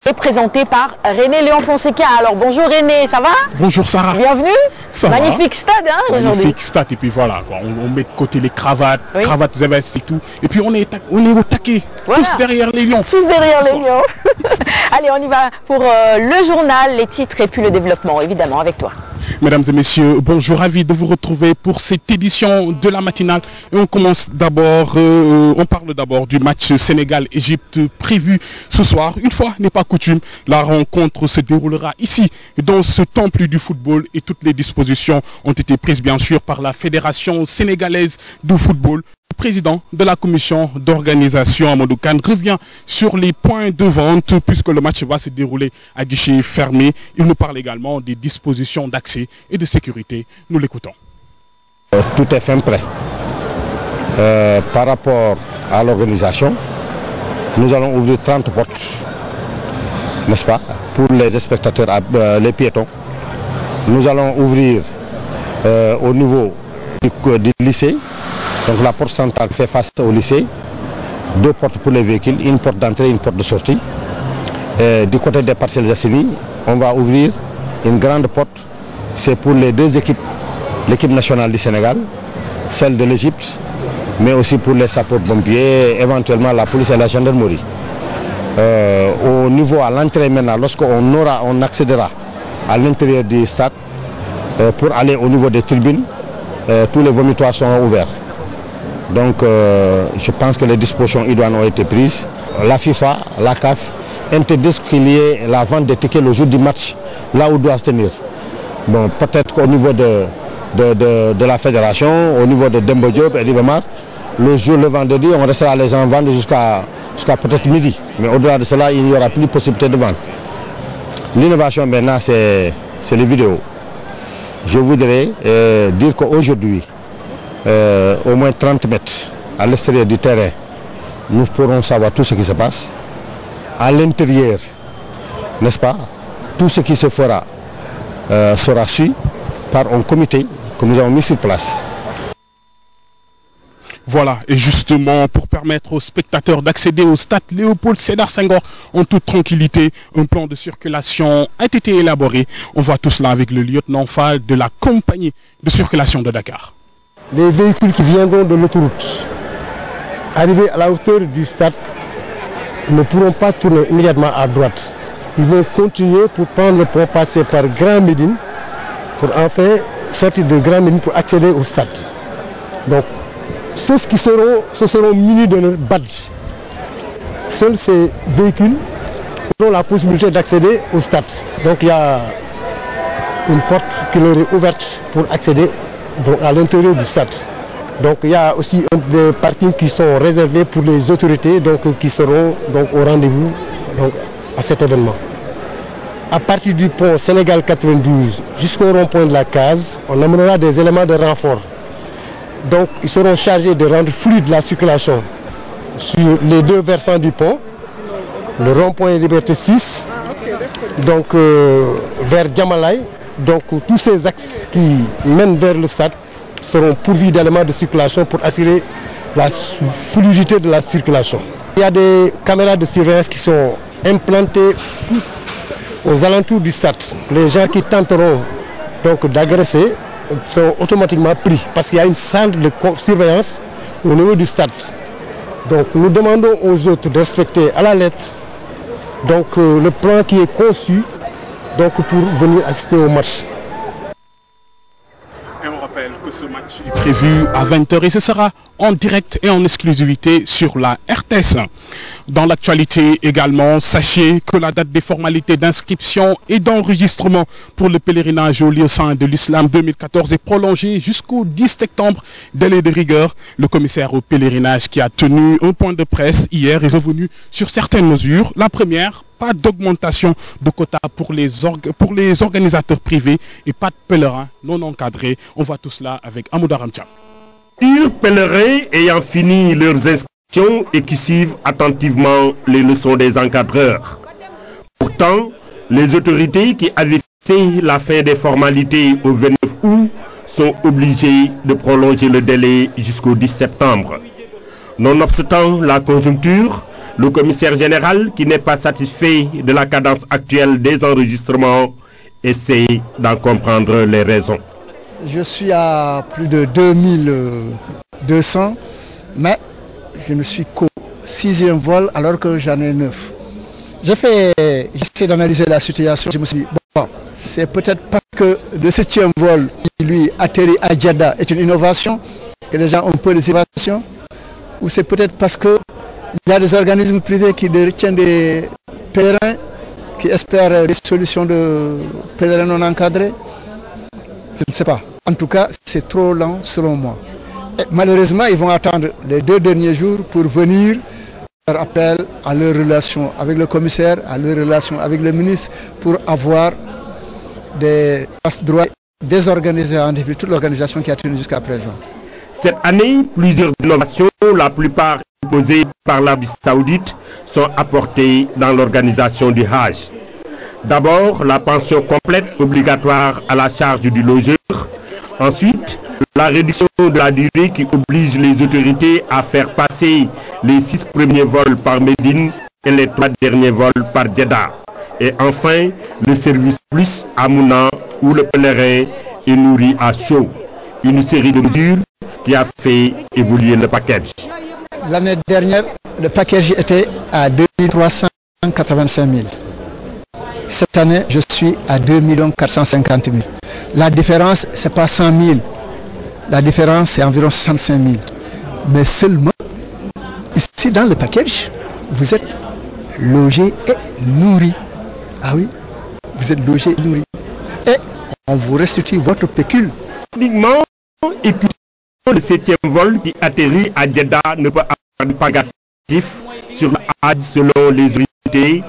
est présenté par René Léon Fonseca. Alors bonjour René, ça va? Bonjour Sarah. Bienvenue. Ça Magnifique stade hein, aujourd'hui. Magnifique stade et puis voilà, quoi. On met de côté les cravates, cravates Zévès et tout. Et puis on est au taquet, voilà. Tous derrière les lions. Tous derrière les lions. Allez, on y va pour le journal, les titres et puis le développement, évidemment, avec toi. Mesdames et messieurs, bonjour, ravi de vous retrouver pour cette édition de la matinale. Et on commence d'abord, on parle d'abord du match Sénégal-Égypte prévu ce soir. Une fois n'est pas coutume, la rencontre se déroulera ici, dans ce temple du football, et toutes les dispositions ont été prises bien sûr par la Fédération sénégalaise du football. Le président de la commission d'organisation, Amadou Kane, revient sur les points de vente puisque le match va se dérouler à guichet fermé. Il nous parle également des dispositions d'accès et de sécurité. Nous l'écoutons. Tout est fin prêt. Par rapport à l'organisation, nous allons ouvrir 30 portes, n'est-ce pas, pour les spectateurs, les piétons. Nous allons ouvrir au niveau du lycée. Donc la porte centrale fait face au lycée, 2 portes pour les véhicules, une porte d'entrée et une porte de sortie. Du côté des parcelles assainies, on va ouvrir une grande porte, c'est pour les 2 équipes, l'équipe nationale du Sénégal, celle de l'Égypte, mais aussi pour les sapeurs-pompiers, éventuellement la police et la gendarmerie. Au niveau à l'entrée maintenant, lorsqu'on accédera à l'intérieur du stade, pour aller au niveau des tribunes, tous les vomitoires sont ouverts. Donc je pense que les dispositions idoines ont été prises. La FIFA, la CAF interdisent qu'il y ait la vente des tickets le jour du match, là où doit se tenir. Bon, peut-être qu'au niveau de la fédération, au niveau de Dembo Diop et d'Ibemar, le vendredi, on restera les gens vendre jusqu'à peut-être midi. Mais au-delà de cela, il n'y aura plus de possibilité de vente. L'innovation maintenant, c'est les vidéos. Je voudrais dire qu'aujourd'hui, au moins 30 mètres à l'extérieur du terrain, nous pourrons savoir tout ce qui se passe. À l'intérieur, n'est-ce pas, tout ce qui se fera sera su par un comité que nous avons mis sur place. Voilà, et justement, pour permettre aux spectateurs d'accéder au stade Léopold Sédar Senghor en toute tranquillité, un plan de circulation a été élaboré. On voit tout cela avec le lieutenant Fall de la compagnie de circulation de Dakar. Les véhicules qui viendront de l'autoroute, arrivés à la hauteur du stade, ne pourront pas tourner immédiatement à droite. Ils vont continuer pour prendre le pont, passer par Grand Médine, pour enfin sortir de Grand Médine pour accéder au stade. Donc, ceux qui seront munis de leur badge. Seuls ces véhicules auront la possibilité d'accéder au stade. Donc, il y a une porte qui leur est ouverte pour accéder donc à l'intérieur du stade. Donc il y a aussi des parkings qui sont réservés pour les autorités donc, qui seront donc, au rendez-vous à cet événement. À partir du pont Sénégal 92 jusqu'au rond-point de la case, on amènera des éléments de renfort. Donc ils seront chargés de rendre fluide la circulation sur les 2 versants du pont, le rond-point Liberté 6, donc vers Djamalai. Donc tous ces axes qui mènent vers le stade seront pourvus d'éléments de circulation pour assurer la fluidité de la circulation. Il y a des caméras de surveillance qui sont implantées aux alentours du stade. Les gens qui tenteront donc d'agresser sont automatiquement pris parce qu'il y a une salle de surveillance au niveau du stade. Donc nous demandons aux autres de respecter à la lettre donc, le plan qui est conçu donc pour venir assister au match. Et on rappelle que ce match est prévu à 20 h et ce sera en direct et en exclusivité sur la RTS. Dans l'actualité également, sachez que la date des formalités d'inscription et d'enregistrement pour le pèlerinage au lieu saint de l'islam 2014 est prolongée jusqu'au 10 septembre, délai de rigueur. Le commissaire au pèlerinage qui a tenu un point de presse hier est revenu sur certaines mesures. La première, pas d'augmentation de quotas pour les organisateurs privés et pas de pèlerins non encadrés. On voit tout cela avec Amadou Ramcham. Pèlerins ayant fini leurs inscriptions et qui suivent attentivement les leçons des encadreurs. Pourtant, les autorités qui avaient fixé la fin des formalités au 29 août sont obligées de prolonger le délai jusqu'au 10 septembre. Nonobstant la conjoncture, Le commissaire général, qui n'est pas satisfait de la cadence actuelle des enregistrements, essaie d'en comprendre les raisons. Je suis à plus de 2200, mais je ne suis qu'au 6e vol alors que j'en ai 9. J'essaie d'analyser la situation. Je me suis dit, bon, c'est peut-être parce que le 7e vol qui lui atterrit à Jeddah est une innovation, que les gens ont peur des innovations, ou c'est peut-être parce qu'il y a des organismes privés qui retiennent des pèlerins, qui espèrent des solutions de pèlerins non encadrés. Je ne sais pas. En tout cas, c'est trop lent selon moi. Et malheureusement, ils vont attendre les 2 derniers jours pour venir faire appel à leur relation avec le commissaire, à leur relation avec le ministre, pour avoir des droits désorganisés en définitive toute l'organisation qui a tenu jusqu'à présent. Cette année, plusieurs innovations, la plupart imposées par l'Arabie Saoudite, sont apportées dans l'organisation du Hajj. D'abord, la pension complète obligatoire à la charge du logeur. Ensuite, la réduction de la durée qui oblige les autorités à faire passer les 6 premiers vols par Médine et les 3 derniers vols par Jeddah. Et enfin, le service plus à Mouna où le pèlerin est nourri à chaud. Une série de mesures qui a fait évoluer le package. L'année dernière, le package était à 2 385 000. Cette année, je suis à 2 450 000. La différence, ce n'est pas 100 000. La différence, c'est environ 65 000. Mais seulement, ici dans le package, vous êtes logé et nourri. Ah oui, vous êtes logé et nourri. Et on vous restitue votre pécule. Uniquement, le 7e vol qui atterrit à Jeddah ne peut avoir pas négatif sur le Hajj selon les autorités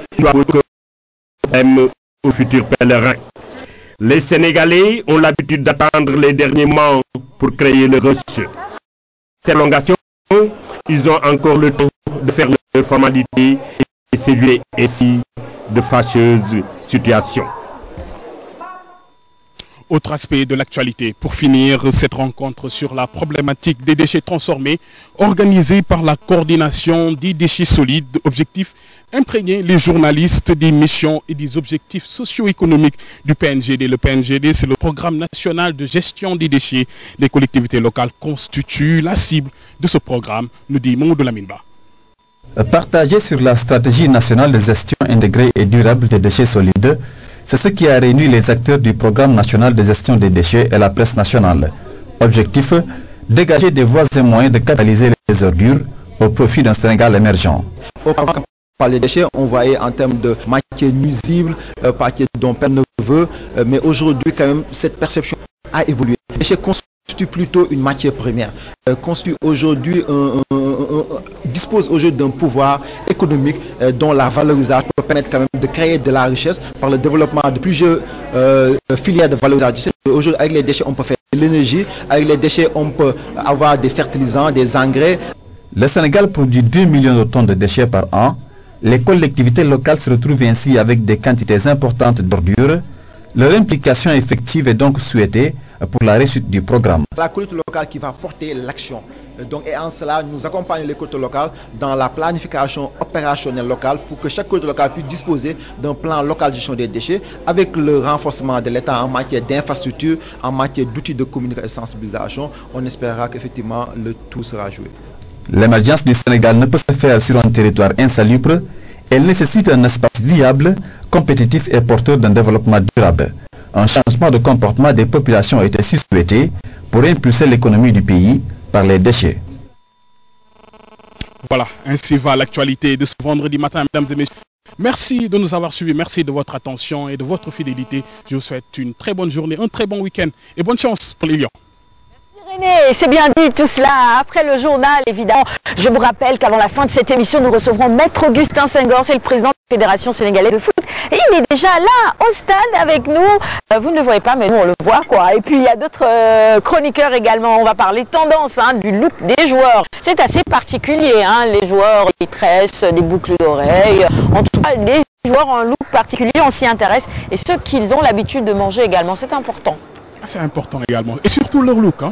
aux futurs pèlerins. Les Sénégalais ont l'habitude d'attendre les derniers moments pour créer le rush. Cette prolongation, ils ont encore le temps de faire leurs formalités et s'éviter ainsi de fâcheuses situations. Autre aspect de l'actualité, pour finir cette rencontre sur la problématique des déchets transformés, organisée par la coordination des déchets solides, objectif imprégner les journalistes des missions et des objectifs socio-économiques du PNGD. Le PNGD, c'est le programme national de gestion des déchets. Les collectivités locales constituent la cible de ce programme, nous dit Mamoudou Laminba. Partagé sur la stratégie nationale de gestion intégrée et durable des déchets solides, c'est ce qui a réuni les acteurs du programme national de gestion des déchets et la presse nationale. Objectif, dégager des voies et moyens de catalyser les ordures au profit d'un Sénégal émergent. Par les déchets, on voyait en termes de matière nuisible, matière dont personne ne veut, mais aujourd'hui, quand même, cette perception a évolué. Les déchets constituent plutôt une matière première, dispose aujourd'hui d'un pouvoir économique dont la valorisation peut permettre quand même de créer de la richesse par le développement de plusieurs filières de valorisation. Aujourd'hui, avec les déchets, on peut faire de l'énergie, avec les déchets, on peut avoir des fertilisants, des engrais. Le Sénégal produit 2 millions de tonnes de déchets par an. Les collectivités locales se retrouvent ainsi avec des quantités importantes d'ordures. Leur implication effective est donc souhaitée pour la réussite du programme. C'est la collectivité locale qui va porter l'action. Et en cela, nous accompagnons les collectivités locales dans la planification opérationnelle locale pour que chaque collectivité locale puisse disposer d'un plan local de gestion des déchets avec le renforcement de l'État en matière d'infrastructures, en matière d'outils de communication et de sensibilisation. On espérera qu'effectivement le tout sera joué. L'émergence du Sénégal ne peut se faire sur un territoire insalubre. Elle nécessite un espace viable, compétitif et porteur d'un développement durable. Un changement de comportement des populations est ainsi souhaité pour impulser l'économie du pays par les déchets. Voilà, ainsi va l'actualité de ce vendredi matin, mesdames et messieurs. Merci de nous avoir suivis, merci de votre attention et de votre fidélité. Je vous souhaite une très bonne journée, un très bon week-end et bonne chance pour les Lions. René, c'est bien dit tout cela. Après le journal, évidemment, je vous rappelle qu'avant la fin de cette émission, nous recevrons Maître Augustin Senghor, c'est le président de la Fédération sénégalaise de foot. Et il est déjà là, au stade, avec nous. Vous ne le voyez pas, mais nous, on le voit, quoi. Et puis, il y a d'autres chroniqueurs également. On va parler tendance, du look des joueurs. C'est assez particulier, les joueurs, ils tressent des boucles d'oreilles. En tout cas, les joueurs ont un look particulier, on s'y intéresse. Et ceux qu'ils ont l'habitude de manger également, c'est important. C'est important également. Et surtout leur look,